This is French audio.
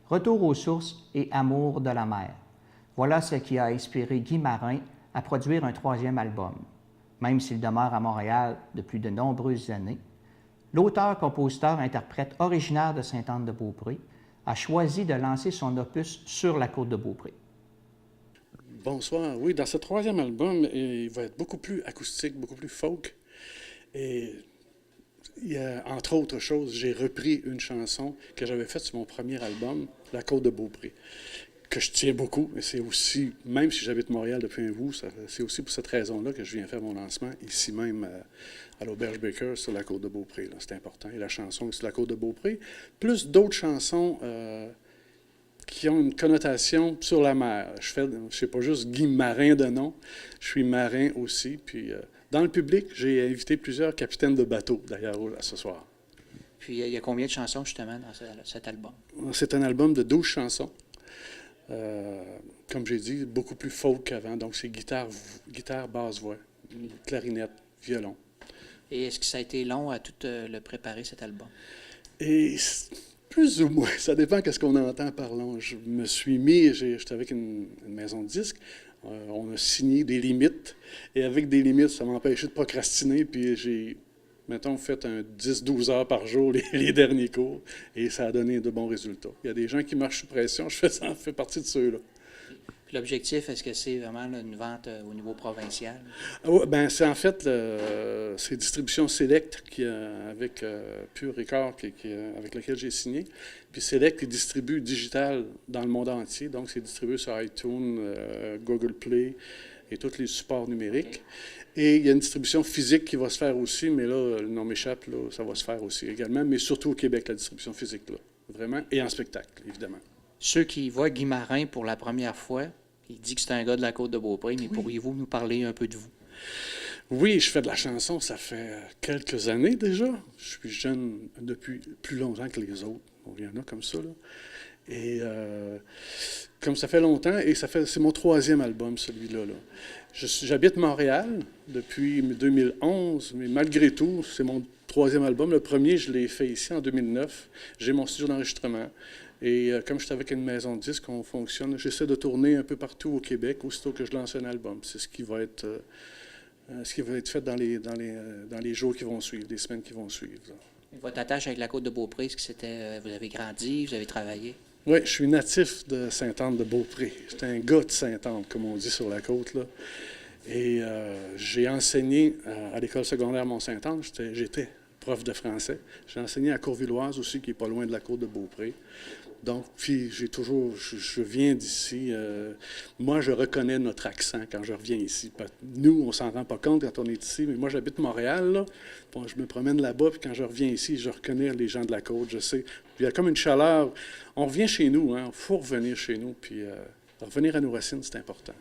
Retour aux sources et amour de la mer. Voilà ce qui a inspiré Guy Marin à produire un troisième album. Même s'il demeure à Montréal depuis de nombreuses années, l'auteur-compositeur-interprète originaire de Sainte-Anne-de-Beaupré a choisi de lancer son opus sur la côte de Beaupré. Bonsoir. Oui, dans ce troisième album, il va être beaucoup plus acoustique, beaucoup plus folk. Et il y a, entre autres choses, j'ai repris une chanson que j'avais faite sur mon premier album, La Côte de Beaupré, que je tiens beaucoup. Et c'est aussi, même si j'habite Montréal depuis un bout, c'est aussi pour cette raison-là que je viens faire mon lancement ici même à l'Auberge Baker sur la Côte de Beaupré. C'est important. Et la chanson sur la Côte de Beaupré, plus d'autres chansons qui ont une connotation sur la mer. Je ne suis pas juste Guy Marin de nom, je suis marin aussi. Puis dans le public, j'ai invité plusieurs capitaines de bateaux, d'ailleurs, ce soir. Puis il y a combien de chansons, justement, dans cet album? C'est un album de 12 chansons. Comme j'ai dit, beaucoup plus folk qu'avant. Donc, c'est guitare, basse-voix, clarinette, violon. Et est-ce que ça a été long à tout le préparer, cet album? Et plus ou moins, ça dépend de ce qu'on entend par long. Je me suis mis, j'étais avec une maison de disques, on a signé des limites, et avec des limites, ça m'a empêché de procrastiner, puis j'ai, mettons, fait un 10-12 heures par jour les derniers cours, et ça a donné de bons résultats. Il y a des gens qui marchent sous pression, je fais partie de ceux-là. L'objectif, est-ce que c'est vraiment une vente au niveau provincial? Oui, ben c'est en fait, c'est Distribution Select avec Pure Record avec lequel j'ai signé. Puis Select, il distribue digital dans le monde entier. Donc, c'est distribué sur iTunes, Google Play et tous les supports numériques. Et il y a une distribution physique qui va se faire aussi, mais là, le nom m'échappe, là, ça va se faire aussi également, mais surtout au Québec, la distribution physique, là, vraiment, et en spectacle, évidemment. Ceux qui voient Guy Marin pour la première fois, il dit que c'est un gars de la Côte de Beaupré, mais pourriez-vous nous parler un peu de vous? Oui, je fais de la chanson, ça fait quelques années déjà. Je suis jeune depuis plus longtemps que les autres. Il y en a comme ça, là. Et comme ça fait longtemps, et c'est mon troisième album, celui-là. Là. J'habite Montréal depuis 2011, mais malgré tout, c'est mon troisième album. Le premier, je l'ai fait ici en 2009. J'ai mon studio d'enregistrement. Et comme je suis avec une maison de disques, on fonctionne. J'essaie de tourner un peu partout au Québec, aussitôt que je lance un album. C'est ce qui va être fait dans les jours qui vont suivre, les semaines qui vont suivre. Votre attache avec la Côte de Beaupré, est-ce que c'était, vous avez grandi, vous avez travaillé? Oui, je suis natif de Sainte-Anne-de-Beaupré. J'étais un gars de Sainte-Anne, comme on dit sur la côte, là. Et j'ai enseigné à l'école secondaire Mont-Sainte-Anne. J'étais prof de français. J'ai enseigné à Courvilloise aussi, qui n'est pas loin de la côte de Beaupré. Donc, puis je viens d'ici. Moi, je reconnais notre accent quand je reviens ici. Nous, on s'en rend pas compte quand on est ici, mais moi, j'habite Montréal, là. Bon, je me promène là-bas, puis quand je reviens ici, je reconnais les gens de la côte, je sais. Il y a comme une chaleur. On revient chez nous, hein. Il faut revenir chez nous, puis revenir à nos racines, c'est important.